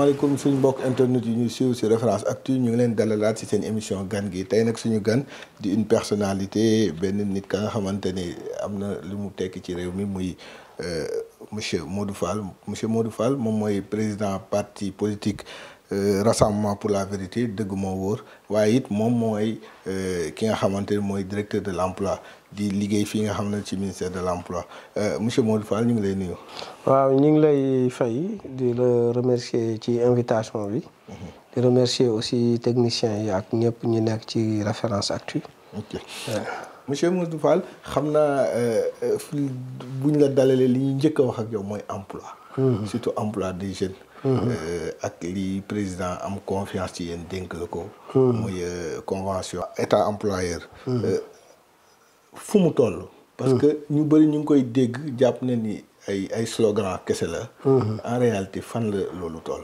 asalaamaaleykum suñu mbokk internet yi ñuy suivre ci Référence Actu ñu ngi leen dalalaat ci seen émission gan gi tey nag suñu gan di une personnalité benn nit ka nga xamante ni am na li mu tekki ci réew mi muy monsieur Modou Fall. Monsieur Modou Fall moom mooy président parti politique Rassemblement pour la vérité dëgg moo wóor waaye it moom mooy ki nga xamante ni mooy directeur de l'emploi di liggéey fii nga xam ne ci ministère de l'emploi monsieur Modou Fall ñu ngi lay nuyu. waaw ñu ngi lay fay di la remercier ci invitation bi. di remercier aussi techniciens yi ak ñëpp ñu nekk ci Référence Actu. ok monsieur Modou Fall xam naa buñ la dalalee li ñuy njëkk a wax ak yow mooy emploi. surtout emploi des jeunes. ak li président am confiance ci yéen dénk la ko. muy convention état employeur. fu mu toll. parce que ñu bëri ñu ngi koy dégg jàpp ne ni ay slogan kese la. en réalité fan la loolu toll.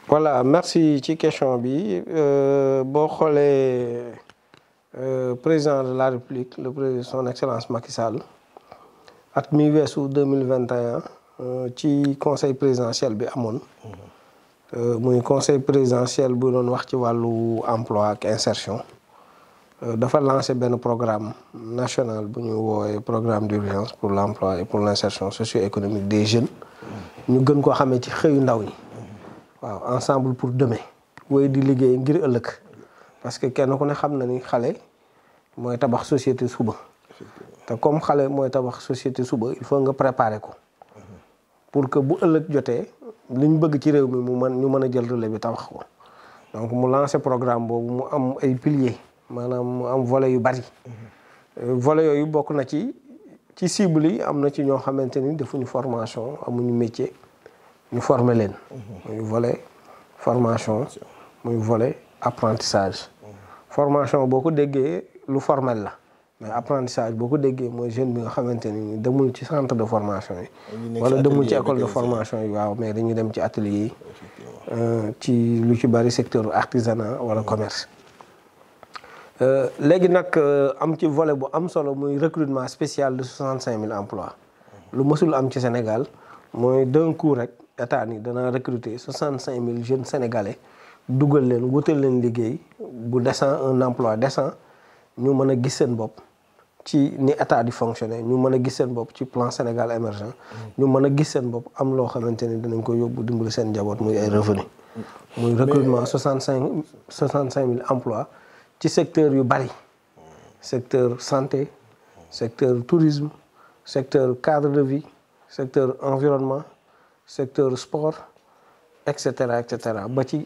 voilà merci ci question bi boo xoolee président de la République le président son excellence Macky Sall at mi weesu 2021 ci conseil présidentiel bi amoon. muy conseil présidentiel bu doon wax ci wàllu emploi ak insertion. dafa lancé benn programme national bu ñu woowee programme d'urgence pour l'emploi et pour l'insertion socio-économique des jeunes. ñu gën koo xamee ci xëyu ndaw ñi. waaw ensemble pour demain. wooy di liggéey ngir ëllëg. parce que kenn ku ne xam na ni xale mooy tabax société suba. te comme xale mooy tabax société suba il faut nga préparer ko. pour que bu ëllëg jotee li ñu bëgg ci réew mi ñu mën a jël relais bi tabax ko. donc mu lancé programme boobu mu am ay piliers. maanaam mu am volet yu bari. volet yooyu bokk na ci cible yi am na ci ñoo xamante ni defuñu formation amuñu métier ñu former leen. muy volet formation muy volet apprentissage. formation boo ko déggee lu formel la mais apprentissage boo ko déggee mooy jeune bi nga xamante ni demul ci centre de formation yi. wala demul ci école de formation yi waaw mais dañuy dem ci atelier yi. ci lu ci bari secteur artisanat wala commerce. léegi nag am ci volet bu am solo muy recrutement spécial de 65 000 emplois lu mësul am ci Sénégal mooy d'un coup rek état ni dana recruter 65 000 jeunes sénégalais dugal leen wutal leen liggéey bu décent un emploi décent ñu mën a gis seen bopp ci ni état di fonctionner ñu mën a gis seen bopp ci plan Sénégal émergent ñu mën a gis seen bopp am loo xamante ni dinañ ko yóbbu dimbali seen njaboot muy ay revenu muy recrutement 65 000 emplois ci secteur yu bari secteur santé secteur tourisme secteur cadre de vie secteur environnement secteur sport et cetera ba ci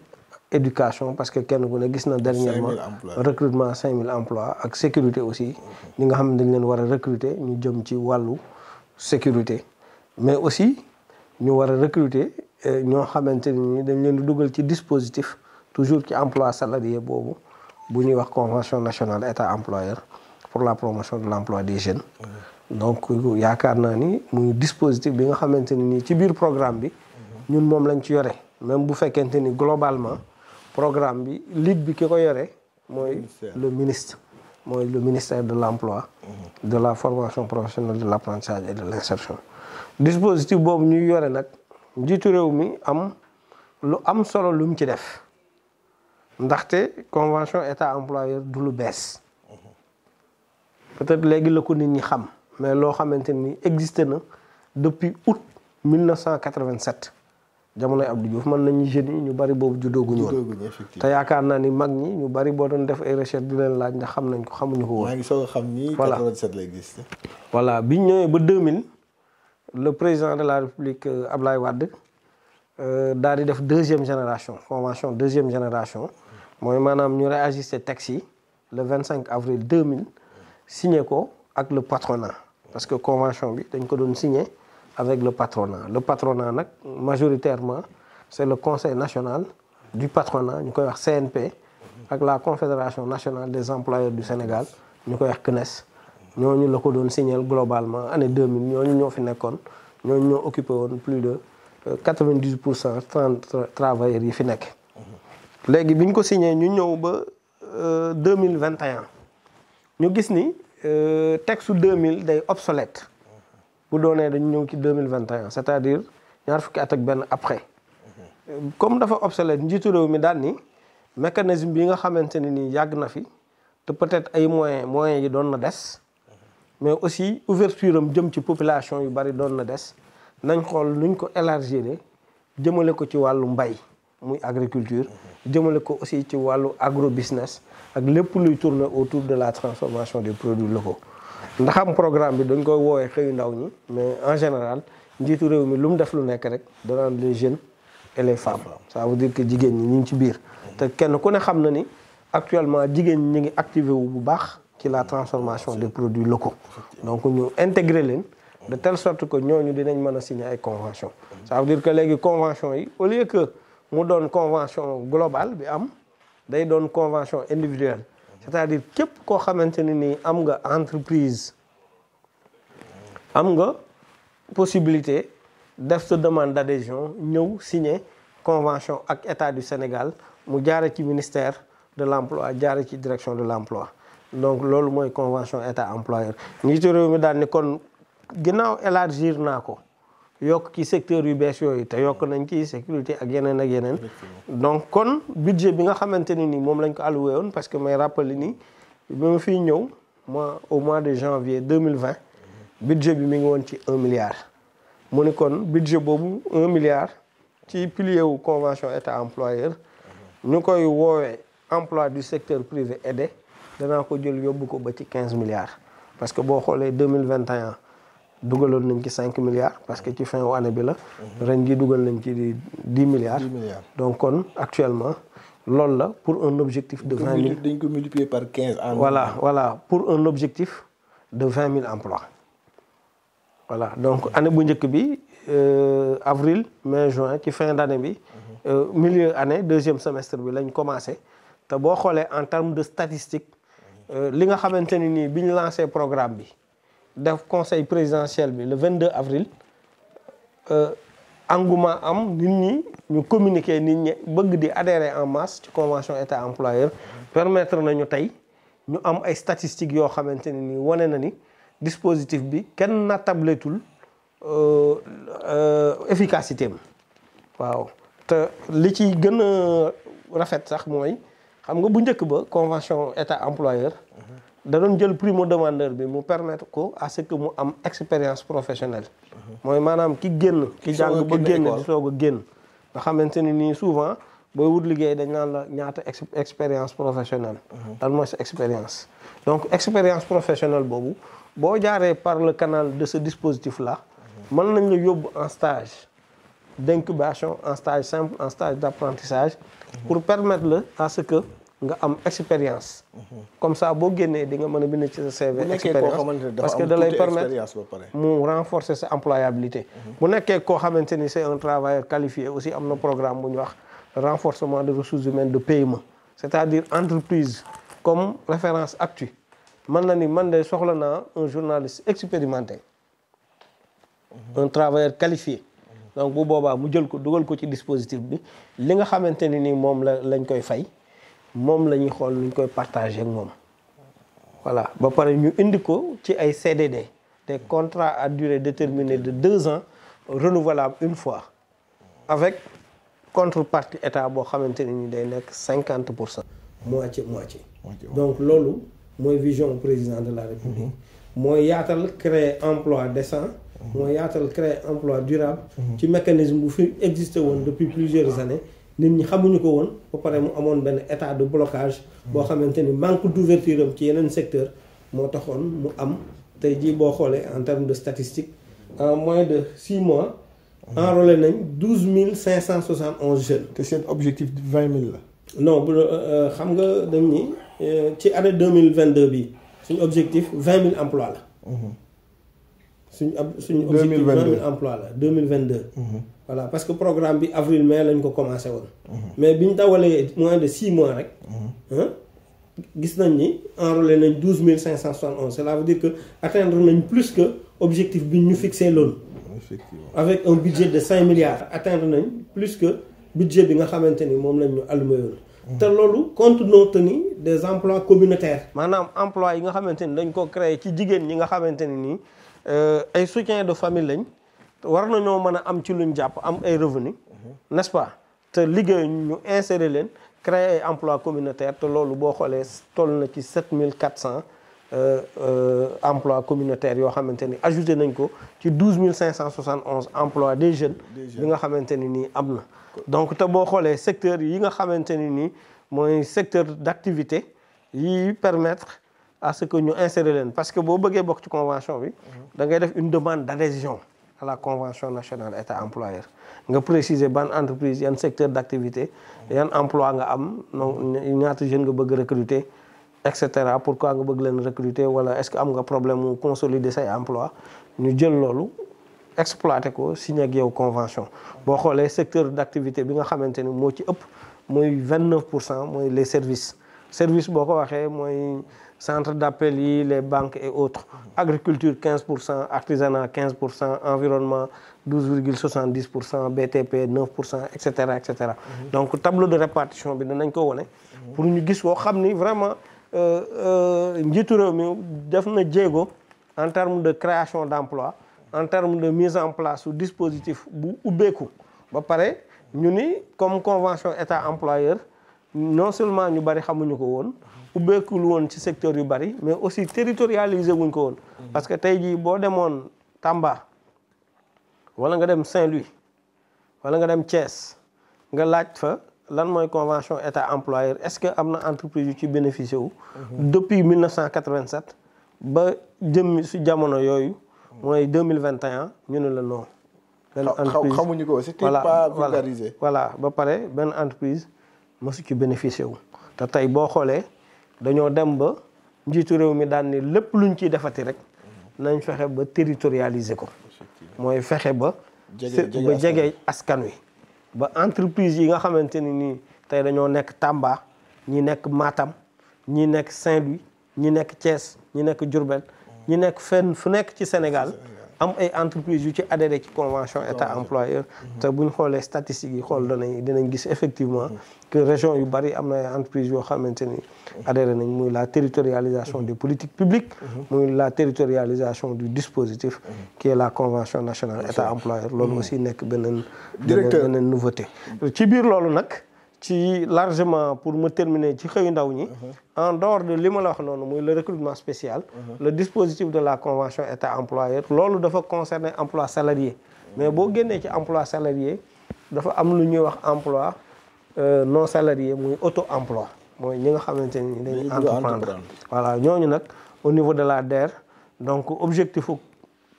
éducation parce que kenn ku ne gis na dernièrement recrutement 5000 emplois ak sécurité aussi ñi nga xam ne dañ leen war a recruter ñu jëm ci wàllu sécurité mais aussi ñu war a recruter ñoo xamante ni dañ leen di dugal ci dispositif toujours ci emploi salarié boobu bu ñuy wax convention nationale état employeur pour la promotion de l'emploi des jeunes. donc yaakaar naa ni muy dispositif bi nga xamante ni nii ci biir programme bi ñun moom lañ ci yore même bu fekkente ni globalement programme bi ligue bi ki ko yore mooy le ministère de l'emploi de la formation professionnelle de l'apprentissage et de l'insertion. dispositif boobu ñuy yore nag njiitu réew mi am lu am solo lu mu ci def. ndaxte convention état employeur du lu bees peut-être léegi la ko nit ñi xam mais loo xamante ni existé na depuis août 1987 jamonoy Abdou Diouf mën nañu jeunes yi ñu bari boobu juddooguñu woon te yaakaar naa ni mag ñi ñu bari boo doon def ay recherche di leen laaj ndax xam nañ ko xamuñu ko woon. maa ngi soog a xam ni 87 la existe. voilà bi ñu ñëwee ba 2000 le président de la République Ablaye Wade daal di def deuxième génération convention deuxième génération. mooy maanaam ñu réajusté texte yi le 25 avril 2000 signé ko ak le patronat parce que convention bi dañ ko doon signé avec le patronat nag majoritairement c'est le conseil national du patronat ñu koy wax CNP ak la confédération nationale des employeurs du Sénégal ñu koy wax CNES ñooñu la ko doon signé globalement année 2000 ñooñu ñoo fi nekkoon ñooñu ñoo occupé woon plus de 98% travailleurs yi fi nekk. léegi bi ñu ko signé ñu ñëw ba 2021 ñu gis ni texte 2000 day obsolète bu doonee dañu ñëw ci 2021 c'est-à-dire ñaar fukki at ak benn après comme dafa obsolète njiitu réew mi daal ni mécanisme bi nga xamante ne nii yàgg na fi te peut-être ay moyens yi doon na des mais aussi ouverture am jëm ci population yu bari doon na des nañ xool nuñ ko élargir jëmale ko ci wàllu mbay muy agriculture jëmale ko aussi ci wàllu agro business ak lépp luy tourner autour de la transformation des produits locaux ndaxam programme bi dañ koy woowee xëyu ndaw ñi mais en général njiitu réew mi lu mu def lu nekk rek danaan les jeunes et les femmes ça veut dire que jigéen ñi ñu ngi ci biir te kenn ku ne xam na ni actuellement jigéen ñi ngi activé wu bu baax ci la transformation des produits locaux donc ñu intégrer leen de telle sorte que ñooñu dinañ mën a signer ay convention ça veut dire que léegi convention yi au lieu que mu doon convention globale bi am day doon convention individuelle c'est-à-dire képp koo xamante ne nii am nga entreprise am nga possibilité def sa demande d'adhésion ñëw signer convention ak État du Sénégal mu jaare ci ministère de l'emploi jaare ci direction de l'emploi donc loolu mooy convention État employeur njiitu réew mi daal ni kon ginnaaw élargir naa ko yokk ci secteur yu bees yooyu te yokk nañ ci sécurité ak yeneen ak yeneen donc kon budget bi nga xamante ne ni moom lañ ko alloué woon parce que may rappelé ni bi ma fiy ñëw moi au mois de janvier 2020 budget bi mi ngi woon ci 1 milliard mu ni kon budget boobu 1 milliard ci pilier wu convention État employeur ñu koy woowee emploi du secteur privé aidé danaa ko jël yóbbu ko ba ci 15 milliards parce que boo xoolee 2021 dugaloon nañ ci 5 milliards parce que ci fin wu année bi la ren ji dugal nañ ci 10 milliards donc kon actuellement loolu la pour un objectif de 20 000 dañ ko multiplier par 15 ans voilà pour un objectif de 20 000 emplois voilà donc année bu njëkk bi avril mai juin ci fin d'année bi milieu année deuxième semestre bi lañ commencé te boo xoolee en termes de statistiques li nga xamante ne nii bi ñu lancé programme bi def conseil présidentiel bi le 22 avril engouement am nit ñi ñu communiquer nit ñi bëgg di adhérer en masse ci convention État employeur permettre nañu tey ñu am ay statistiques yoo xamante ne nii wane na ni dispositif bi kenn nattabletul efficacité am waaw te li ci gën a rafet sax mooy xam nga bu njëkk ba convention État employeur da doon jël primo demandeur bi mu permettre ko à ce que mu am expérience professionnelle mooy maanaam ki génn ki jàng ba génn di soog a génn nga xamante ni nii souvent booy wut liggéey dañ naan la ñaata expérience professionnelle lan mooy sa expérience donc expérience professionnelle boobu boo jaaree par le canal de ce dispositif là mën nañ la yóbbu en stage d'incubation en stage simple en stage d'apprentissage pour permettre la à ce que nga am expérience comme ça boo génnee di nga mën a bind ci sa CV expérience parce que da lay permettre mu renforcer sa employabilité bu nekkee koo xamante ni c'est un travailleur qualifié aussi am na programme bu ñu wax renforcement des ressources humaines de PME c'est-à-dire entreprise comme référence actu mën na ni man de soxla naa un journaliste expérimenté un travailleur qualifié donc bu boobaa mu jël ko dugal ko ci dispositif bi li nga xamante ni nii moom lañ koy fay moom la ñuy xool lu ñu koy partager ak moom voilà ba pare ñu indi ko ci ay CDD des contrats à durée déterminée de 2 ans renouvelables une fois avec contrepartie état boo xamante ne ni day nekk 50%. moitié donc loolu mooy vision président de la République. mooy yaatal créer emploi décent. mooy yaatal créer emploi durable. ci mécanisme bu fi existé woon depuis plusieurs années. nit ñi xamuñu ko woon ba pare mu amoon benn état de blocage boo xamante ni manque d'ouverture am ci yeneen secteur moo taxoon mu am tey jii boo xoolee en termes de statistiques en moins de 6 mois enrôlé nañ 12 571 jeunes. te seen objectif 20 000 la. non bu xam nga dañ ni ci année 2022 bi suñu objectif 20 000 emplois la. suñu objectif 20 000 emplois la 2022. voilà parce que programme bi avril mai lañ ko commencé woon. mais bi ñu dawalee moins de 6 mois rek. gis nañ ni enrôlé nañ 12 571 cela veut dire que atteindre nañ plus que objectif bi ñu fixé loolu. effectivement avec un budget de 5 milliards atteindre nañ plus que budget bi nga xamante ni moom lañ ñu allumé woon. te loolu compte tenu des emplois communautaires. maanaam emploi yi nga xamante ni dañ ko créé ci jigéen ñi nga xamante ni nii ay soutien de famille lañ. war nañoo mën a am ci luñ jàpp am ay revenu n'est-ce pas te liggéey ñu insérer leen créer ay emploi communautaire te loolu boo xoolee toll na ci 7400 emploi communautaire yoo xamante ni ajouté nañ ko ci 12571 emploi des jeunes bi nga xamante ni nii am na donc te boo xoolee secteur yi nga xamante ni nii mooy secteur d'activité yi permettre à ce que ñu insérer leen parce que boo bëggee bokk ci convention bi da ngay def une demande d'adhésion à la convention nationale état employeur nga préciser ban entreprise yan secteur d'activité yan emploi nga am ñaata jeune nga bëgg recruter et cetera pourquoi nga bëgg leen recruter wala est-ce que am nga problème mu consolider say emploi ñu jël loolu exploiter ko signer ak yow convention boo xoolee secteur d'activité bi nga xamante ni moo ci ëpp mooy 29% mooy les services boo ko waxee mooy centre d'appel yi les banques et autres agriculture 15%, artisanat 15%, environnement 12,70%, BTP 9%, et cetera et cetera. Donc tableau de répartition bi danañ ko wone pour ñu gis ko xam ni vraiment njiitu réew mi def na jéego en termes de création d'emploi en termes de mise en place su dispositif bu ubbeeku ba pare ñu ni comme convention état employeur non seulement ñu bari xamuñu ko woon ubbeekul woon ci secteur yu bari mais aussi territorialisé wuñ ko woon parce que tey jii boo demoon Tamba wala nga dem Saint-Louis wala nga dem Thiès nga laaj fa lan mooy convention état employeur est-ce que am na entreprise yu ci bénéficié wu depuis 1987 ba jëm si jamono yooyu mooy 2021 ñu ne la non benn entreprise xamuñu ko c'était pas vulgarisé voilà ba pare benn entreprise mosu ci bénéficié wu te tey boo xoolee dañoo dem ba njiitu réew mi daan ni lépp luñ ciy defati rek nañ fexe ba territorialiser ko mooy fexe ba jege askan wi ba entreprise yi nga xamante ni nii tey dañoo nekk Tamba ñi nekk Matam ñi nekk Saint-Louis ñi nekk Thiès ñi nekk Diourbel ñi nekk fenn fu nekk ci Sénégal am ay entreprises yu ci adhéré ci convention état employeur te buñ xoolee statistiques yi xool dinañ gis effectivement que région yu bari am na ay entreprises yoo xamante ni adhéré nañ muy la territorialisation des politiques publiques muy la territorialisation du dispositif qui est la convention nationale état employeur loolu aussi nekk beneen nouveauté ci biir loolu nag ci largement pour me terminer ci xëyu ndaw ñi en dehors de li ma la wax noonu muy le recrutement spécial le dispositif de la convention état employeur loolu dafa concerner emploi salarié mais boo génnee ci emploi salarié dafa am lu ñuy wax emploi non salarié muy auto emploi mooy ñi nga xamante ni dañuy entreprendre voilà ñooñu nag au niveau de la DER donc objectif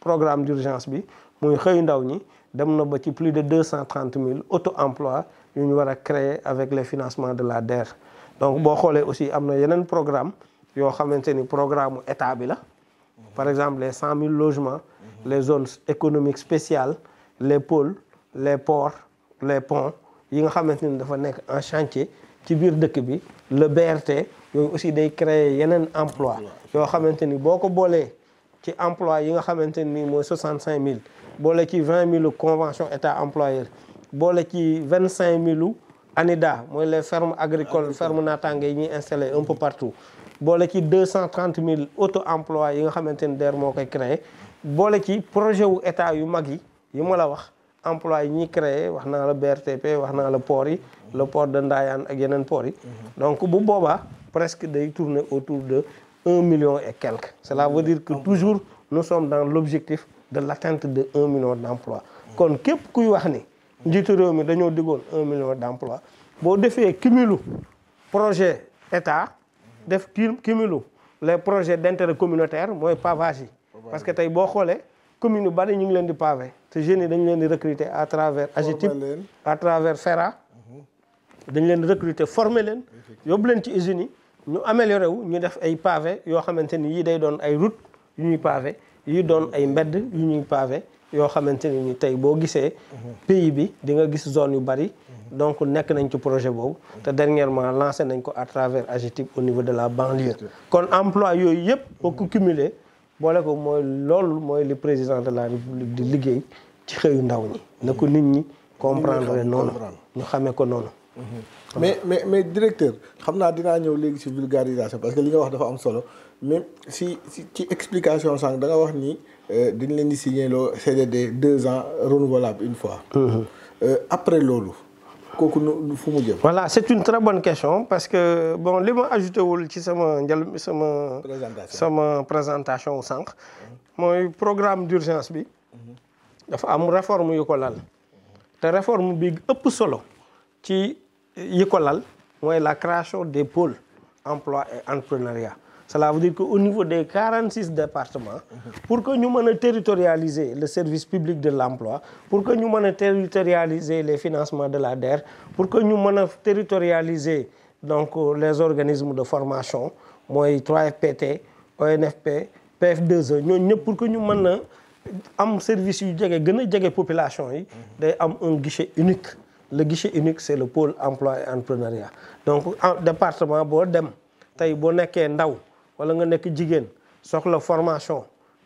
programme d'urgence bi muy xëyu ndaw ñi dem na ba ci plus de 230 000 auto emploi yu ñu war a créer avec les financements de la DER donc boo xoolee aussi am na yeneen programme yoo xamante ni programme état bi la par exemple les 100 000 logements les zones économiques spéciales les pôles les ports les ponts yi nga xamante ni dafa nekk en chantier ci biir dëkk bi le BRT yooyu aussi day créer yeneen emploi yoo xamante ni boo ko boolee ci emploi yi nga xamante ni mooy 65 000 boole ci 20 000 convention état employeur boole ci 25 000 ANIDA mooy les fermes agricoles fermes naataange yi ñuy installé un peu partout boole ci 230 000 auto emploi yi nga xamante ni DER moo koy créé boole ci projet wu état yu mag yi ma la wax emploi yi ñuy créé wax naa la BRTP wax naa la port yi le port de Ndayane ak yeneen port yi donc bu boobaa presque day tourner autour de 1 million et quelques cela veut dire que toujours nous sommes dans l'objectif de l'atteinte de 1 million d'emplois kon képp kuy wax ni njiitu réew mi dañoo diggoon 1 million d'emplois boo defee cumulu projet état def cumulu les projets d'intérêt communautaire mooy pavage yi parce que tey boo xoolee communes yu bari ñu ngi leen di pavé te jeunes yi dañu leen di recruter à travers AGETIP à travers FERA dañu leen di recruter former leen yóbbu leen ci usines yi ñu amélioré wu ñu def ay pavé yoo xamante ni yii day doon ay route yu ñuy pavé yi doon ay mbedd yu ñuy pavé yoo xamante ni tey boo gisee pays bi di nga gis zone yu bari donc nekk nañ ci projet boobu te dernièrement lancé nañ ko à travers AGETIP au niveau de la banlieue kon emploi yooyu yëpp boo ko cumulé boole ko mooy loolu mooy le président de la République di liggéey ci xëyu ndaw ñi na ko nit ñi comprendre noonu ñu xamee ko noonu mais directeur xam naa dinaa ñëw léegi ci vulgarisation parce que li nga wax dafa am solo mais ci explication sànq da nga wax ni dañ leen di signer loo CDD 2 ans renouvelable une fois après loolu kooku fu mu jëm. voilà c'est une très bonne question parce que bon li ma ajouté wul ci sama présentation wu sànq. mooy programme d'urgence bi. dafa am réforme yu ko lal. te réforme bi ëpp solo ci yi ko lal mooy la création des pôles emploi et entrepreneuriat. Cela veut dire qu'au niveau des 46 départements, pour que nous puissions territorialiser le service public de l'emploi, pour que nous puissions territorialiser les financements de la DER, pour que nous puissions territorialiser donc, les organismes de formation, moi 3FPT, ONFP, PF2E, pour que nous puissions un service de la population, un guichet unique. Le guichet unique, c'est le pôle emploi et entrepreneuriat. Donc, en département, si vous êtes wala nga nekk jigéen soxla formation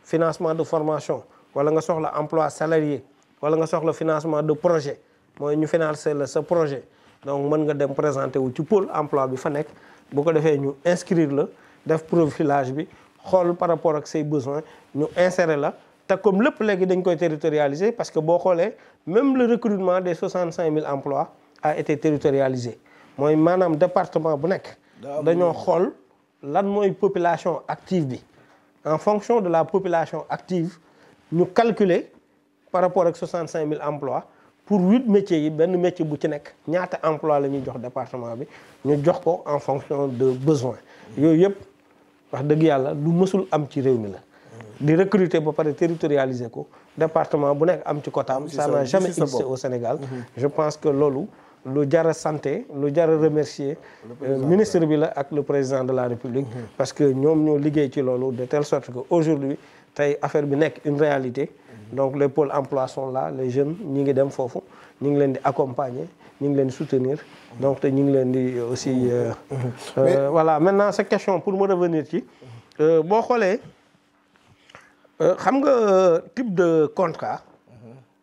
financement de formation wala nga soxla emploi salarié wala nga soxla financement de projet mooy ñu financer la sa projet donc mën nga dem présenter wu ci pôle emploi bi fa nekk bu ko defee ñu inscrire la def profilage bi xool par rapport ak say besoins ñu insérer la te comme lépp léegi dañ koy territorialiser parce que boo xoolee même le recrutement des 65 000 emplois a été territorialisé mooy maanaam département bu nekk dañoo xool lan mooy population active bi en fonction de la population active ñu calculer par rapport ak 65 000 emplois pour 8 métiers yi benn métier bu ci nekk ñaata emploi la ñuy jox département bi ñu jox ko en fonction de besoin yooyu yëpp wax dëgg yàlla lu mësul am ci réew mi la di recruter ba pare territorialiser ko département bu nekk am ci quotaam ça n'a jamais existé au Sénégal je pense que loolu lu jar a santé lu jar a remercier ministre bi la ak le président de la République parce que ñoom ñoo liggéey ci loolu de telle sorte que aujourd'hui tey affaire bi nekk une réalité donc les pôles emploi sont là les jeunes ñi ngi dem foofu ñu ngi leen di accompagner ñu ngi leen di soutenir donc te ñu ngi leen di aussi voilà maintenant cette question pour me revenir ci boo xoolee xam nga type de contrat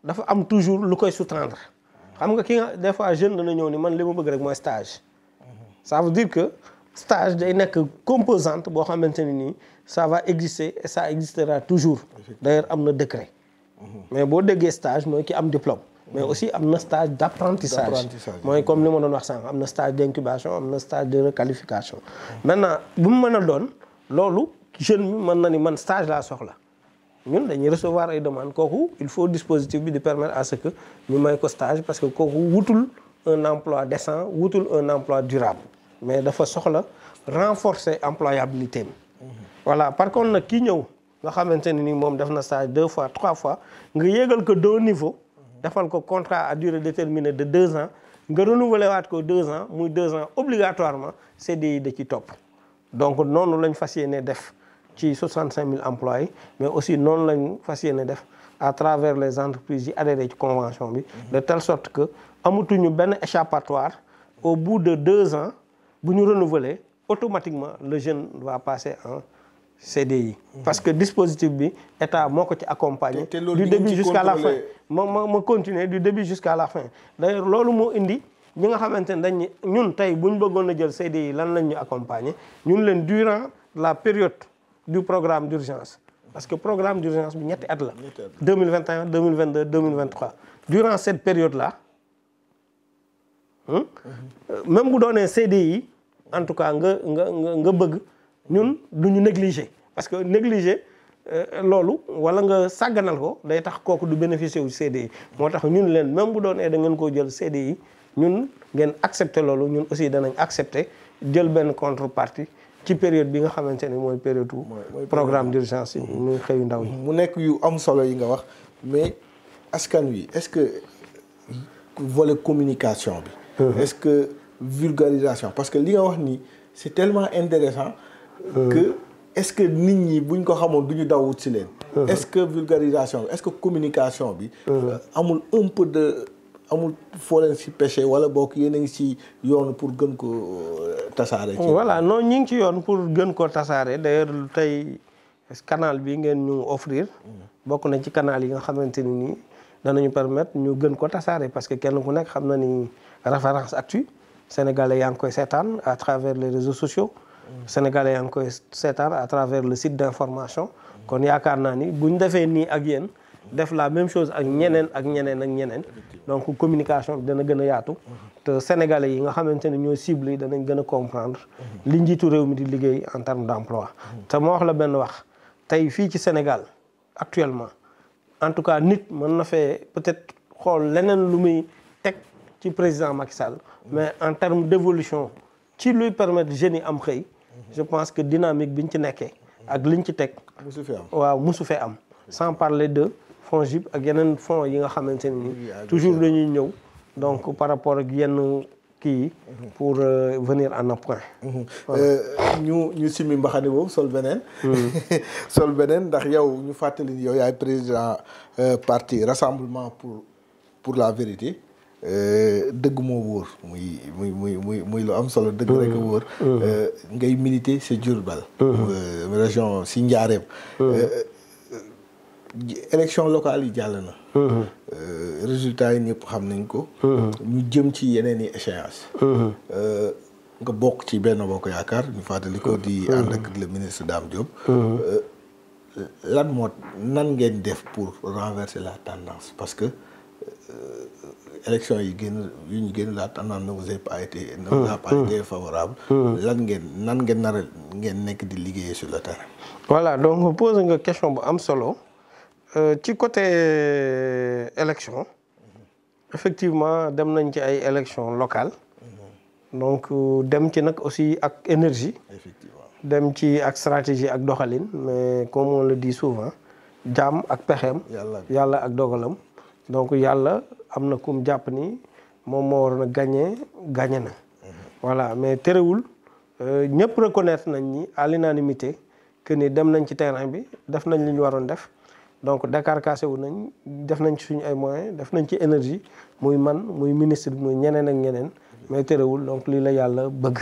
dafa am toujours lu koy sous-tendre xam nga ki nga des fois jeune dana ñëw ni man li ma bëgg rek mooy stage ça veut dire que stage day nekk composante boo xamante ne nii ça va exister et ça existera toujours d'ailleurs am na décret mais boo déggee stage mooy ki am diplôme mais aussi am na stage d'apprentissage mooy comme li ma doon wax sànq am na stage d'incubation am na stage de requalification maintenant bu mu mën a doon loolu jeune mi mën na ni man stage laa soxla ñun dañuy recevoir ay demandes kooku il faut dispositif bi di permettre à ce que ñu may ko stage parce que kooku wutul un emploi décent wutul un emploi durable mais dafa soxla renforcer employabilité am voilà par contre nag kii ñëw nga xamante ne ni moom def na stage 2 fois 3 fois nga yéegal ko 2 niveaux defal ko contrat à durée déterminée de 2 ans nga renouveler waat ko 2 ans muy 2 ans obligatoirement CDI da ci topp donc noonu lañ fas yéene def ci 65 000 employés mais aussi noonu lañ fas yéene def à travers les entreprises yi adhéré ci convention bi de telle sorte que amatuñu benn échappatoire au bout de 2 ans bu ñu renouveler automatiquement le jeune va passer en CDI parce que dispositif bi état moo ko ci accompagner du début jusqu'à la fin ma continuer du début jusqu'à la fin d'ailleurs loolu moo indi ñi nga xamante ne dañ ñun tey bu ñu bëggoon a jël CDI lan lañ ñu accompagner ñun leen durant la période du programme d'urgence parce que programme d'urgence bi ñetti at la 2021 2022 2023 durant cette période là même bu doonee CDI en tout cas nga bëgg ñun du ñu négliger parce que négliger loolu wala nga sàgganal ko day tax kooku du bénéficier wu CDI moo tax ñun leen même bu doonee da ngeen koo jël CDI ñun ngeen accepter loolu ñun aussi danañ accepter jël benn contrepartie ci période bi nga xamante ne mooy période programme d'urgence yi muy xëyu ndaw yi mu nekk yu am solo yi nga wax mais askan wi est-ce que volet communication bi est-ce que vulgarisation parce que li nga wax nii c'est tellement intéressant que est-ce que nit ñi buñ ko xamoon du ñu daw wut si leen est-ce que vulgarisation bi est-ce que communication bi amul un peu de amul foo leen si pêché wala bokk yéen a ngi si yoon pour gën ko tasaare voilà non ñi ngi ci yoon pour gën ko tasaare d'ailleurs tey canal bi ngeen ñu offrir bokk na ci canal yi nga xamante ni nii danañu permettre ñu gën ko tasaare parce que kenn ku nekk xam na ni Référence Actu sénégalais yaa ngi koy seetaan à travers les réseaux sociaux sénégalais yaa ngi koy seetaan à travers le site d'information kon yaakaar naa ni buñ defee nii ak yéen def la même chose ak ñeneen ak ñeneen ak ñeneen donc communication bi dana gën a yaatu te sénégalais yi nga xamante ne ñooy cible yi danañ gën a comprendre li njiitu réew mi di liggéey en termes d'emploi te ma wax la benn wax tey fii ci Sénégal actuellement en tout cas nit mën na fee peut-être xool leneen lu muy teg ci président Macky Sall mais en termes d'évolution ci luy permettre jeunes yi am xëy je pense que dynamique biñ ci nekkee ak liñ ci teg waaw musu fee am sans parler de FONGIP ak yeneen fonds yi nga xamante ne ni toujours dañuy ñëw donc par rapport ak yenn kii yi pour venir en appoint ñu simi mbaxane boobu sol beneen sol beneen ndax yow ñu fàttali ni yow yaay président parti Rassemblement pour la vérité dëgg moo wóor muy lu am solo dëgg rek a wóor ngay militer ci Diourbel région ci Njaareem élection locale yi jàll na résultats yi ñëpp xam nañ ko ñu jëm ci yeneen i échéance nga bokk ci Benno Bokk Yaakaar ñu fàttali ko di ànd ak le ministre Dame Diop nan ngeen def pour renverser la tendance parce que élection yi ñu génn la tendance ne vous a pas été favorable nan ngeen nar ngeen nekk di liggéeyee sur le terrain voilà donc posé nga question bu am solo ci côté élection effectivement dem nañ ci ay élection locale donc dem ci nag aussi ak énergie effectivement dem ci ak stratégie ak doxalin mais comme on le dit souvent jaam ak pexeem yàlla ak dogalam donc yàlla am na kum jàpp ni moom moo waroon a gagné na voilà mais terewul ñëpp reconnaître nañ ni à l'unanimité que ni dem nañ ci terrain bi def nañ li ñu waroon def donc décarcassé wu nañ def nañ ci suñu ay moyens def nañ ci énergie muy man muy ministre muy ñeneen ak ñeneen mais terewul donc lii la yàlla bëgg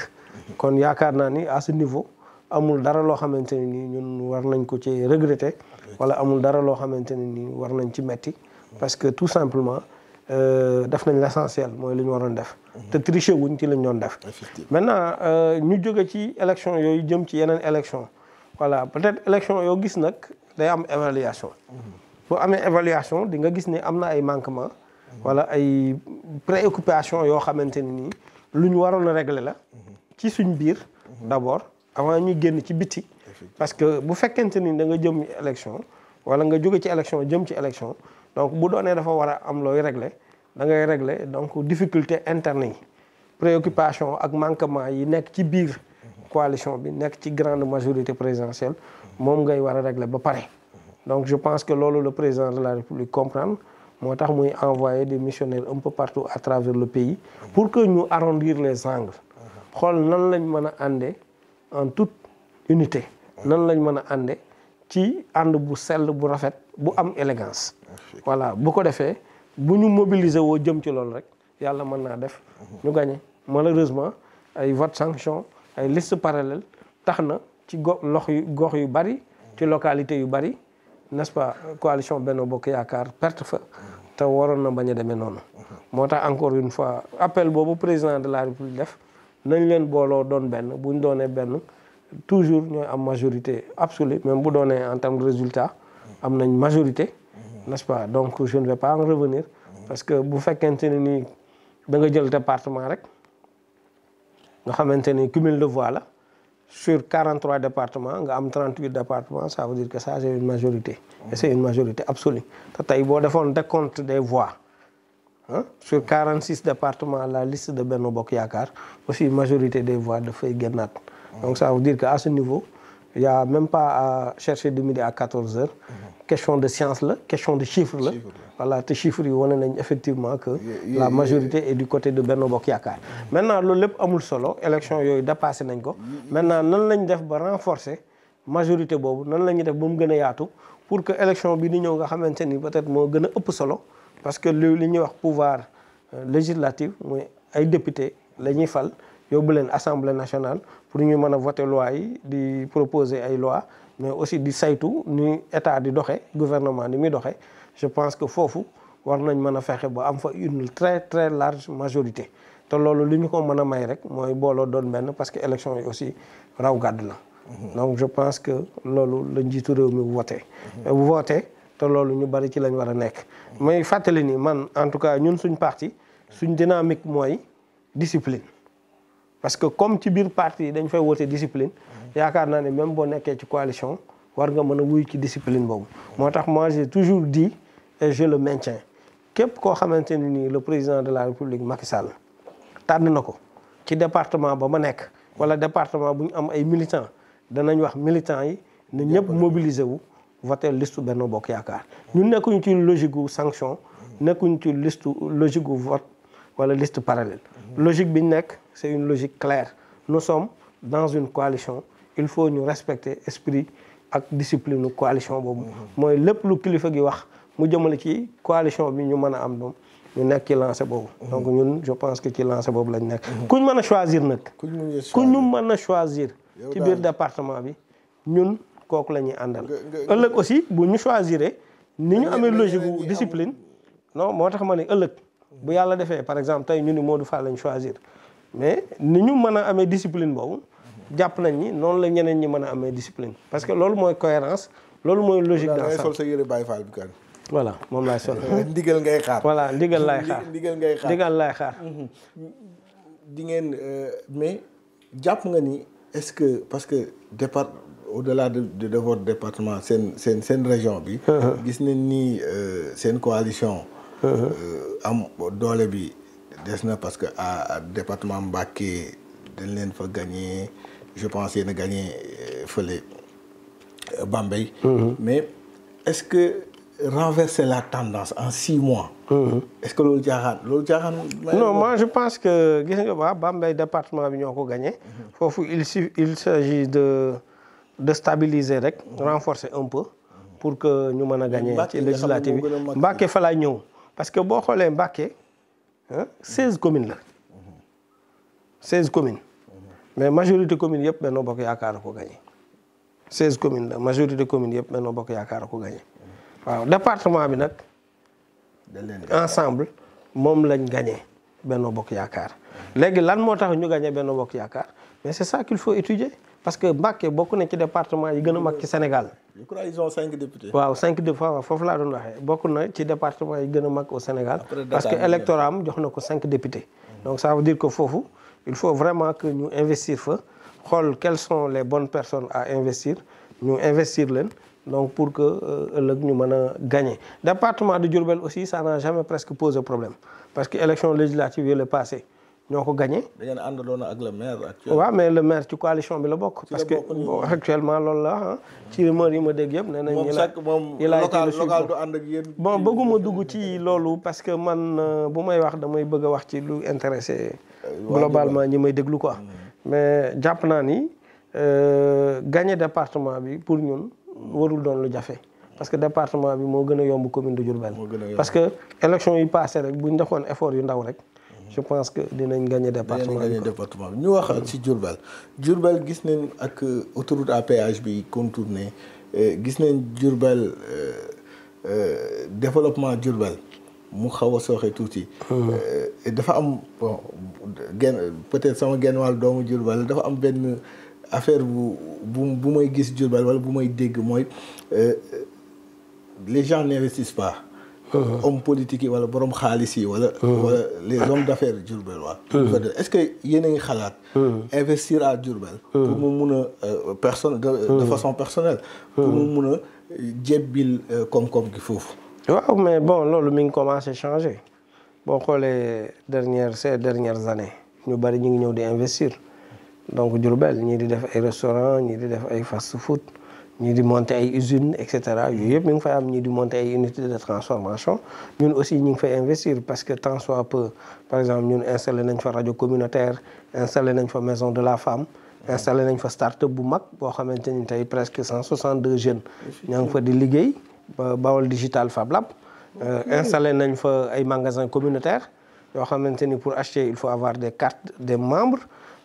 kon yaakaar naa ni à ce niveau amul dara loo xamante ne ni ñun war nañ ko ci regretter wala amul dara loo xamante ne ni war nañ ci metti parce que tout simplement def nañ l'essentiel mooy li ñu waroon def te tricher wuñ ci lañ doon def maintenant ñu jóge ci élection yooyu jëm ci yeneen élection voilà peut-être élection yoo gis nag day am évaluation boo amee évaluation di nga gis ni am na ay manquements wala ay préoccupations yoo xamante ne nii lu ñu waroon a régler la ci suñ biir d'abord avant ñuy génn ci biti parce que bu fekkente ni da nga jëm élection wala nga jóge ci élection jëm ci élection donc bu doonee dafa war a am looy régler da ngay régler donc difficulté interne yi préoccupation ak manquement yi nekk ci biir coalition bi nekk ci grande majorité présidentielle moom ngay war a régler ba pare donc je pense que loolu le président de la République comprendre moo tax muy envoyer des missionnaires un peu partout à travers le pays pour que ñu arrondir les angles xool nan lañ mën a àndee en toute unité nan lañ mën a àndee ci ànd bu sell bu rafet bu am élégance voilà bu ko defee bu ñu mobiliser woo jëm ci loolu rek yàlla mën naa def ñu gagné malheureusement ay vote sanction ay liste parallèle tax na ci gox yu bari ci localité yu bari n'est-ce pas coalition Benno Bokk Yaakaar perte fa te waroon na bañ a demee noonu moo tax encore une fois appel boobu président de la République def nañ leen booloo doon benn bu ñu doonee benn toujours ñooy am majorité absolue même bu doonee en termes de résultat am nañ majorité n'est-ce pas donc je ne vais pas en revenir parce que bu fekkente ne nii da nga jël département rek nga xamante ni cumul de voix la sur 43 départements nga am 38 départements ça veut dire que ça c'est une majorité et c'est une majorité absolue te tey boo defoon décompte des voix sur 46 départements la liste de Benno Bokk Yaakaar aussi majorité des voix dafay génnaat donc ça veut dire que à ce niveau il y a même pas à chercher de midi à 14 heures question de science la question de chiffre la voilà te chiffres yi wane nañ effectivement que la majorité est du côté de Benno Bokk Yaakaar maintenant loolu lépp amul solo élection yooyu dépassé nañ ko maintenant nan lañ def ba renforcer majorité boobu nan la ñuy def ba mu gën a yaatu pour que élection bi di ñëw nga xamante ni peut-être moo gën a ëpp solo parce que li ñuy wax pouvoir législatif mooy ay député la ñuy fal yóbbu leen assemblée nationale pour ñu mën a voter loi yi di proposer ay loi mais aussi di saytu ni état di doxe gouvernement ni muy doxe je pense que foofu war nañ mën a fexe ba am fa une très très large majorité te loolu li ñu ko mën a may rek mooy booloo doon benn parce que élection yi aussi raw gàdd la donc je pense que loolu la njiitu réew mi voté te loolu ñu bari ci lañ war a nekk. may fàttali ni man en tout cas ñun suñ parti suñ dynamique mooy discipline. parce que comme ci biir parti yi dañ fay woote discipline yaakaar naa ne même boo nekkee ci coalition war nga mën a wuy ci discipline boobu. moo tax moi j'ai toujours dit et je le maintiens képp koo xamante ne nii le président de la République Macky Sall tànn na ko ci département ba ma nekk wala département bu ñu am ay militants danañ wax militants yi ne ñëpp mobiliser wu voter liste Benno Bokk Yaakaar. ñun nekkuñu ci logique gu sanction nekkuñu ci liste logique gu vote wala liste parallèle. logique bi ñu nekk c'est une logique claire nous sommes dans une coalition il faut ñu respecter esprit ak discipline coalition boobu. mooy lépp lu kilifa gi wax mu jëmale ci coalition bi ñu mën a am doom ñu nekk ci lancé boobu. donc ñun je pense que ci lancé boobu lañ nekk. kuñ mën a choisir nag. kuñ ñu mën a choisir. ci biir département bi ñun kooku la ñuy àndal. ëllëg aussi bu ñu choisiree ni ñu amee logique gu discipline. non moo tax ma ne ëllëg bu yàlla defee par exemple tey ñu ni Modou Fall lañ choisir mais ni ñu mën a amee discipline boobu jàpp nañ ni noonu la ñeneen ñi mën a amee discipline parce que loolu mooy cohérence loolu mooy logique dans ça. sol sa yére Baye Fall bi kan. voilà moom laay sol. ndigal ngay xaar. voilà ndigal laay xaar ndigal laay xaar. di ngeen mais jàpp nga ni est-ce que parce que départ au-delà de votre département seen région bi. gis nañ ni seen coalition. am doole bi des na parce que à département Mbacké dañ leen fa gagné je pense yéen a gagné fële Bambey. mais est-ce que renverser la tendance en 6 mois. est-ce que loolu jaaxaan non moi je pense que gis nga waa Bambey département bi ñoo ko gagné. foofu il s'agit de stabiliser rek. renforcer un peu pour que ñu mën a gagné ci législative bi Mbacké fa laay ñëw. parce que boo xoolee Mbacké 16 communes la 16 communes mais majorité communes yëpp Benno Bokk Yaakaar a ko gagné 16 communes la majorité communes yëpp Benno Bokk Yaakaar a ko gagné waaw département bi nag ensemble moom lañ gagné Benno Bokk Yaakaar léegi lan moo tax ñu gagné Benno Bokk Yaakaar mais c'est ça qu'il faut étudier parce que Mbacké bokk na ci département yi gën a mag ci Sénégal. je crois ils ont 5 députés. waaw 5 députés waaw foofu laa doon waxee bokk na ci département yi gën a mag au Sénégal. parce que électorat am jox na ko 5 députés. donc ça veut dire que foofu il faut vraiment que ñu investir fa xool quelles sont les bonnes personnes à investir ñu investir leen donc pour que ëllëg ñu mën a gagner. département de Diourbel aussi ça n'a jamais presque posé problème parce que élection législative yi la passé ñoo ko gagné. da ngeen àndaloon ak le maire actuellement. waaw mais le maire ci coalition bi la bokk. parce que actuellement loolu la ci rumeur yi ma dégg yëpp nee nañ. moom local du ànd ak yéen. bon bëgguma dugg ci loolu parce que man bu may wax damay bëgg a wax ci lu intéressé globalement ñi may déglu quoi. mais jàpp naa ni gagné département bi pour ñun warul doon lu jafe. parce que département bi moo gën a yomb commune de Diourbel. parce que élection yi passé rek bu ñu defoon effort yu ndaw rek. je pense que dinañ gagner département bi ñu wax ci Diourbel gis nañ ak autoroute à péage bi contourné gis nañ Diourbel développement Diourbel mu xaw a sooxe tuuti. dafa am bon peut-être sama genn wàll doomu Diourbel dafa am benn affaire bu may gis Diourbel wala bu may dégg mooy les gens n'investissent pas. homme politique yi wala borom xaalis yi wala les hommes d'affaires Diourbel waa est-ce que yéen a ngi xalaat investir à Diourbel pour mu mun a personne de façon personnelle pour mu mun a jébbil koom-koom gi foofu waaw mais bon loolu mi ngi commencé changer boo xoolee ces dernières années ñu bari ñu ngi ñëw di investir donc Diourbel ñii di def ay restaurants ñii di def ay fast food ñii di monter ay usines et cetera yooyu yëpp mi ngi fay am ñii di monter ay unités de transformation ñun aussi ñu ngi fay investir parce que tant soit peu par exemple ñun installé nañ fa rajo communautaire installé nañ fa maison de la femme installé nañ fa start-up bu mag boo xamante ni tey presque 162 jeunes ñaa ngi fa di liggéey Bawol Digital Fab Lab installé nañ fa ay magasins communautaires yoo xamante ni pour acheter il faut avoir des cartes des membres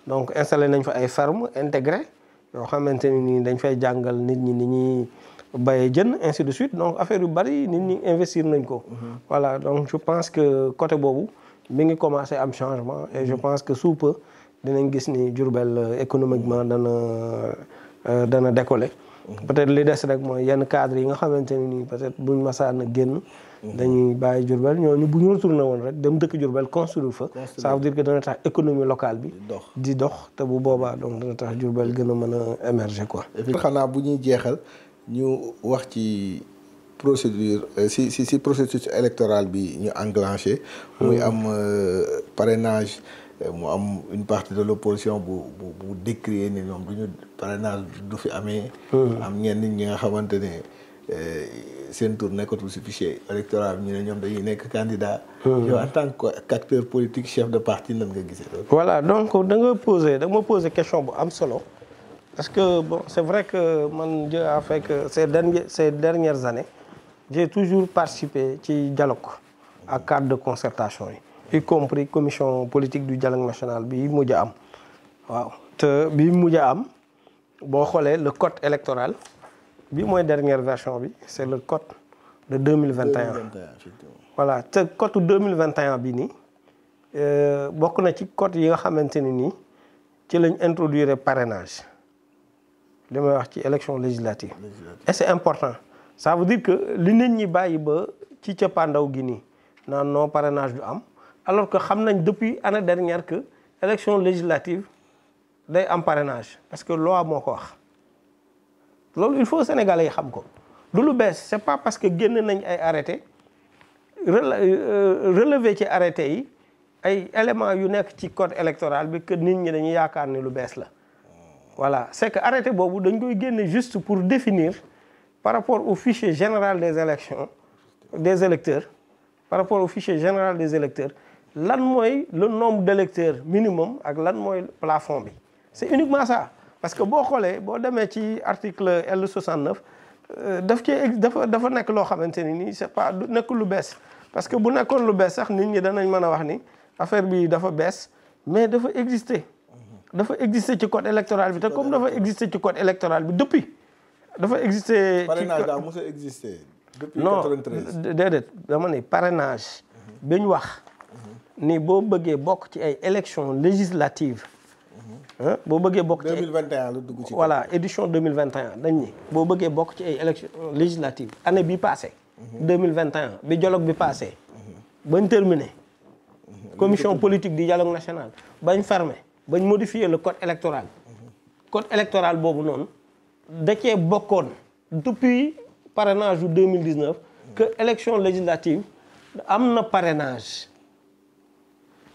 donc installé nañ fa ay fermes intégrées yoo xamante ni dañ fay jàngal nit ñi ni ñuy bayee jën ainsi de suite donc affaire yu bari nit ñi investir nañ ko. voilà donc je pense que côté boobu mi ngi commencer am changement et je pense que sous peu dinañ gis ni Diourbel économiquement dana décoller peut-être li des rek mooy yenn cadre yi nga xamante ne nii peut-être buñ masaan a génn. dañuy bàyyi Diourbel ñooñu bu ñu retourné woon rek dem dëkk Diourbel construire fa. ça veut dire que dana tax économie locale bi. di dox te bu boobaa donc dana tax Diourbel gën a mën a émerger quoi. xanaa bu ñuy jeexal ñu wax ci procédure si processus électoral bi ñu enclenché. muy am parrainage. mu am une partie de l'opposition bu décrier ni ñoom duñu parrainage du fi amee. am ñenn ñi nga xamante ne seen tour nekkatul ci fichier électoral bi ñu ne ñoom dañuy nekk candidat. yow en tant qu'acteur politique chef de parti nan nga gisee loolu. voilà donc da ma poser question bu am solo parce que bon c'est vrai que man Dieu a fait que ces dernières années j'ai toujours participé ci dialogue ak cadre de concertation yi. y compris commission politique du dialogue national bi mujj a am waaw te bi mujj a am boo xoolee le code électoral bi mooy dernière version bi c'est le code de 2021 voilà te code 2021 bi nii bokk na ci code yi nga xamante ne nii ci lañ introduire parrainage li may wax ci élection législative et c'est important ça veut dire que li nit ñi bàyyi ba ci cëppaandaw gi nii naan non parrainage du am alors que xam nañ depuis année dernière que élection législative day am parrainage parce que loi moo ko wax loolu il faut Sénégalais yi xam ko du lu bees c'est pas parce que génn nañ ay arrêté relevé ci arrêté yi ay éléments yu nekk ci code électoral bi que nit ñi dañuy yaakaar ni lu bees la voilà c'est que arrêté boobu dañ koy génne juste pour définir par rapport au fichier général des élections des électeurs par rapport au fichier général des électeurs lan mooy le nombre d'électeurs minimum ak lan mooy plafond bi c'est uniquement ça parce que boo xoolee boo demee ci article L69 dafa nekk loo xamante ni nii c'est pas nekk lu bees parce que bu nekkoon lu bees sax nit ñi danañ mën a wax ni affaire bi dafa bees mais dafa exister ci code électoral bi te comme dafa exister ci code électoral bi depuis dafa exister parrainage daa mos a exister depuis 93 non déedéet dama ne parrainage bi ñu wax ni boo bëggee bokk ci ay élections législatives boo bëggee bokk ci 2021 la dugg ci voilà édition 2021 dañ ni boo bëggee bokk ci ay élections législatives année bi passé 2021 bi dialogue bi passé bañ terminé commission politique du dialogue national bañ fermé bañ modifier le code électoral boobu noonu da cee bokkoon depuis parrainage yu 2019 que élection législative am na parrainage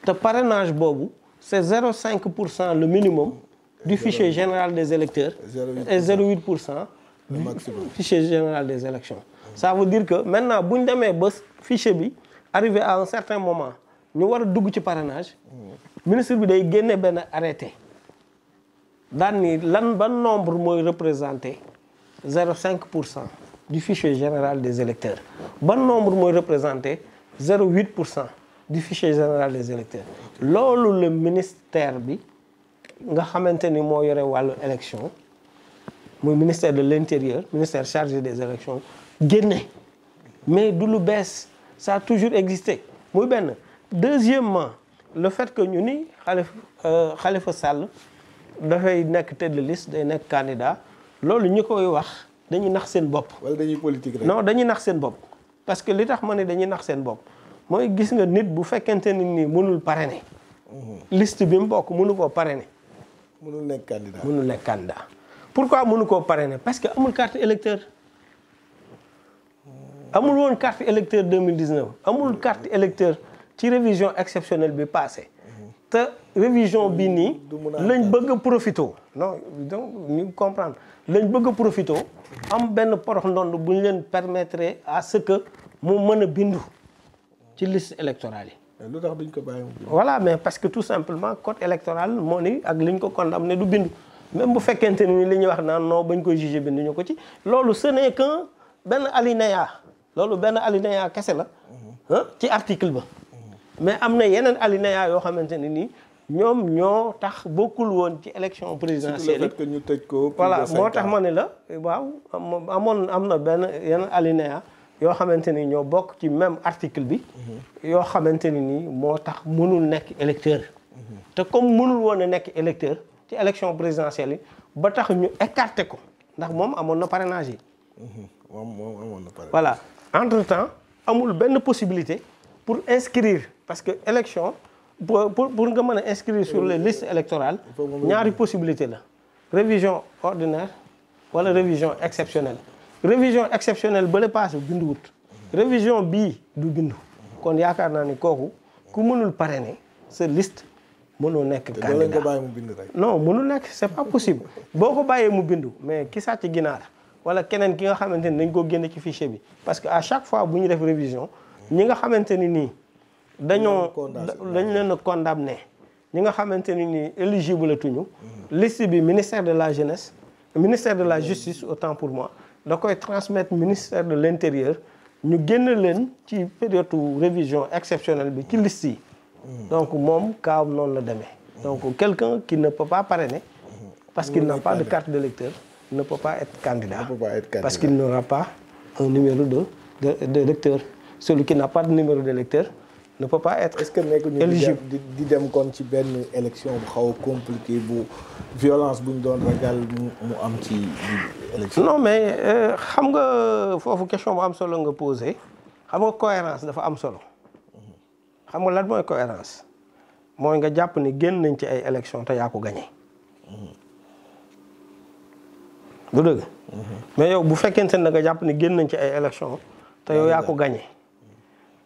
te parrainage boobu c'est 0,5% le minimum du fichier général des électeurs et 0,8% du fichier général des élections. Ça veut dire que maintenant bu ñu demee ba fichier bi arrivé à un certain moment ñu war a dugg ci parrainage ministre bi day génne benn arrêté daan ni lan ban nombre mooy représenter 0,5% du fichier général des électeurs ban nombre mooy représenter 0,8% du fichier général des électeurs loolu le ministère bi nga xamante ni moo yore wàllu élection muy ministère de l'intérieur ministère chargé des élections génne mais du lu bees ça a toujours existé muy benn deuxièmement le fait que ñu ni Khalifa Sall dafay nekk tête de liste day nekk candidat loolu ñu koy wax dañuy nax seen bopp. wala dañuy politique rek. non dañuy nax seen bopp parce que li tax ma ne dañuy nax seen bopp mooy gis nga nit bu fekkente nit ni mënul parrainer. liste bi mu bokk mënu koo parrainer. mënul nekk candidat mënul nekk candidat. pourquoi mënu koo parrainer parce que amul carte électeur amul woon carte électeur 2019 amul carte électeur ci révision exceptionnelle bi passé te révision bi nii lañ bëgg a profité non donc ñu comprendre lañ bëgg a profité am benn porox ndond bu ñu leen permettre à ce que mu mën a bindu ci liste électorale yi. lu tax duñ ko bàyyi. voilà mais parce que tout simplement code électoral moo ni ak liñ ko condamné du bindu même bu fekkente ni li ñuy wax naan non bañ koy jugé binduñu ko ci loolu ce n'est qu'un benn alinéa loolu benn alinéa kese la ci article ba. mais am na yeneen alinéa yoo xamante ne nii ñoom ñoo tax bokkul woon ci élection présidentielle le fait que ñu tëj ko. voilà moo tax ma ne la waaw am na benn yeneen alinéa yoo xamante ni ñoo bokk ci même article bi. yoo xamante ni nii moo tax mënul nekk électeur. te comme mënul woon a nekk électeur ci élection présidentielle yi ba tax ñu écarté ko ndax moom amoon na parrainage yi. moom amoon na parrainage. voilà entre temps amul benn possibilité pour inscrire parce que élection pour nga mën a inscrire sur les listes électorales ñaari possibilité la révision ordinaire wala révision exceptionnelle. révision exceptionnelle ba le passé binduwut révision bii du bindu kon yaakaar naa ni kooku ku mënul parrainer sa liste mënoo nekk candidat ko bàyyi mu bind rek. non mënul nekk c'est pas possible boo ko bàyyee mu bindu mais ki sàcc ginaar wala keneen ki nga xamante ni dañ ko génne ci fichier bi parce que à chaque fois bu ñu def révision ñi nga xamante ni nii dañ leen a condamné ñi nga xamante ni nii éligible tuñu liste bi ministère de la jeunesse ministère de la justice autant pour moi da koy transmettre ministère de l'intérieur ñu génn leen ci période révision exceptionnelle bi ci liste yi donc moom kaawam noonu la demee donc quelqu'un qui ne peut pas parrainer parce qu'il n'a pas de carte d'électeur ne peut pas être candidat parce qu'il n'aura pas un numéro d'électeur celui qui n'a pas de numéro d'électeur ne peut pas être est-ce que nekkuñu éligible di dem kon ci benn élection bu xaw a compliqué bu violence bu ñu doon ragal mu am ci élection. non mais xam nga foofu question bu am solo nga posé xam nga cohérence dafa am solo xam nga lan mooy cohérence mooy nga jàpp ni génn nañ ci ay élection te yaa ko gagné. du dëgg. mais yow bu fekkente ne nga jàpp ni génn nañ ci ay élection te yow yaa ko gagné.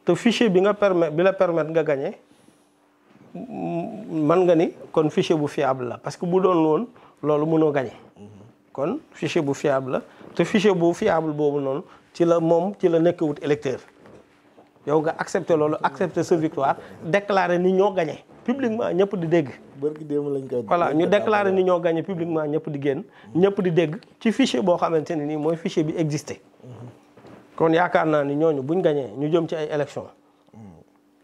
te fichier bi nga permettre nga gagné man nga ni kon fichier bu fiable la parce que bu doon woon loolu mënoo gagné kon fichier bu fiable la te fichier bu fiable boobu noonu ci la nekk wut électeur yow nga accepté loolu accepté sa victoire déclaré ni ñoo gagné publiquement ñëpp di dégg. bërki démb lañ koy. voilà ñu déclaré ni ñoo gagné publiquement ñëpp di génn ñëpp di dégg ci fichier boo xamante ne nii mooy fichier bi existé. kon yaakaar naa ni ñooñu buñ gañee ñu jëm ci ay élections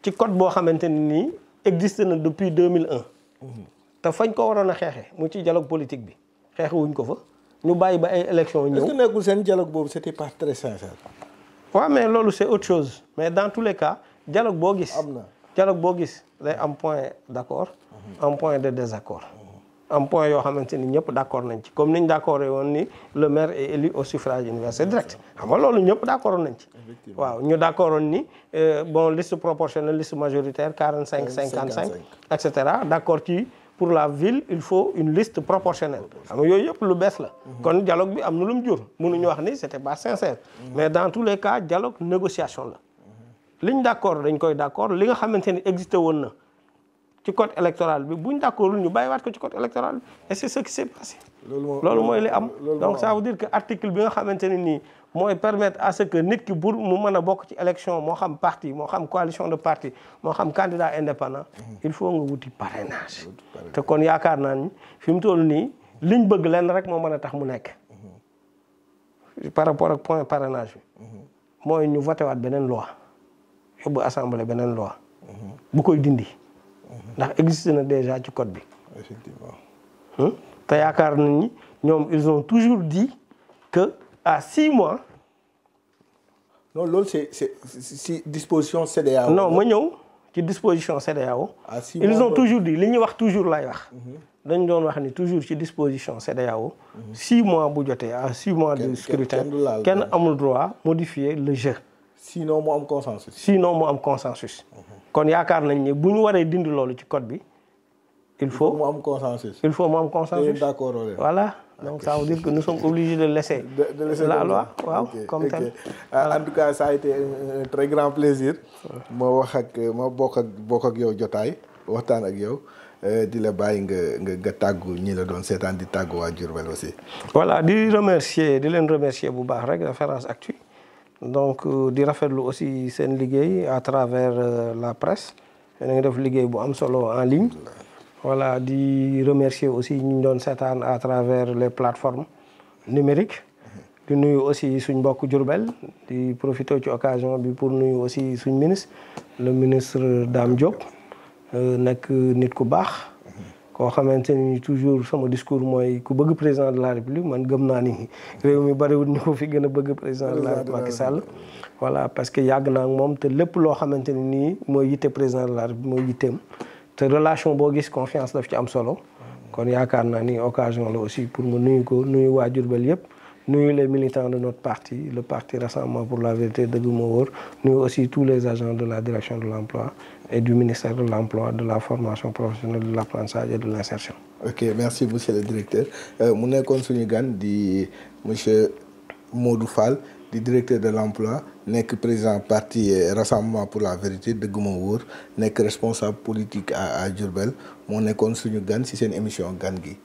ci code boo xamante ni nii existe na depuis 2001 te fañ ko waroon a xeexee mu ci dialogue politique bi xeexewuñ ko fa ñu bàyyi ba ay élections ñëw. est-ce que nekkul seen dialogue boobu c'était pas très sincère. waaw mais loolu c'est autre chose mais dans tous les cas dialogue boo gis. am na dialogue boo gis day am point d'accord am point de désaccord. am point yoo xamante ni ñëpp d'accord nañ ci comme ni ñu d'accord woon ni le maire est élu au suffrage universel direct xam nga loolu ñëpp d'accord nañ ci. waaw ñu d'accord woon ni bon liste proportionnelle liste majoritaire 45-55 et cetera d'accord ci pour la ville il faut une liste proportionnelle. xam nga yooyu yëpp lu bees la. kon dialogue bi am na lu mu jur mënuñu wax ni c'était pas sincère. mais dans tous les cas dialogue négociation la. liñ d'accord dañ koy d'accord li nga xamante ni existé woon na. ci code électoral bi buñ d'accord ñu bàyyiwaat ko ci code électoral bi et c'est ce qui s'est passé. loolu mooy li am donc ça veut dire que article bi nga xamante ne nii mooy permettre à ce que nit ki pour mu mën a bokk ci élection moo xam parti moo xam coalition de parti moo xam candidat indépendant il faut nga wuti parrainage. te kon yaakaar naa ni fi mu toll nii liñ bëgg lenn rek moo mën a tax mu nekk. par rapport ak point parrainage bi. mooy ñu voté waat beneen loi yóbbu assemblée beneen loi. bu koy dindi. ndax existe na déjà ci code bi. effectivement. te yaakaar nañ ni ñoom ils ont toujours dit que à 6 mois. non loolu c'est si disposition CEDEAO. non ma ñëw ci disposition CEDEAO. à 6 mois ils ont toujours dit li ñuy wax toujours lay wax. dañ doon wax ni toujours ci disposition CEDEAO. 6 mois bu jotee à 6 mois de scrutin kenn amul droit modifier le jeu. sinon mu am consensus. sinon mu am consensus. kon yaakaar nañ ni bu ñu waree dindi loolu ci code bi. il faut mu am consensus. il faut mu am consensus. d'accord. voilà donc ça veut dire que nous sommes obligés de laisser. la loi waaw comme tel. en tout cas ça a été un très grand plaisir. ma bokk ak yow jotaay waxtaan ak yow di la bàyyi nga tàggu ñi la doon seetaan di tàggu waa Diourbel aussi. voilà di leen remercier bu baax rek Référence Actu donc di rafetlu aussi seen liggéey à travers la presse yéen a ngi def liggéey bu am solo en ligne. voilà di remercier aussi ñu doon seetaan à travers les plateformes numériques. di nuyu aussi suñ mbokk Diourbel di profiter ci occasion bi pour nuyu aussi suñ ministre le ministre Dame Diop nekk nit ku baax. koo xamante ni toujours sama discours mooy ku bëgg président de la république man gëm naa ni réew mi bariwul ñu ko fi gën a bëgg président de la république Macky Sall. voilà parce que yàgg naa ak moom te lépp loo xamante ni nii mooy yitte président de la république mooy yitteem te relation boo gis confiance daf ci am solo. kon yaakaar naa ni occasion la aussi pour mu nuyu ko nuyu waa Diourbel yëpp. nuyu les militants de notre parti, le parti Rassemblement pour la Vérité Dëgg Moo Wóor, nuyu aussi tous les agents de la direction de l'emploi et du ministère de l'emploi, de la formation professionnelle, de l'apprentissage et de l'insertion. Ok, merci monsieur le directeur. Mu nekkoon suñu gan di monsieur Modou Fall di directeur de l'emploi nekk président parti Rassemblement pour la Vérité Dëgg Moo Wóor nekk responsable politique à Diourbel moo nekkoon suñu gan ci seen émission gan gi.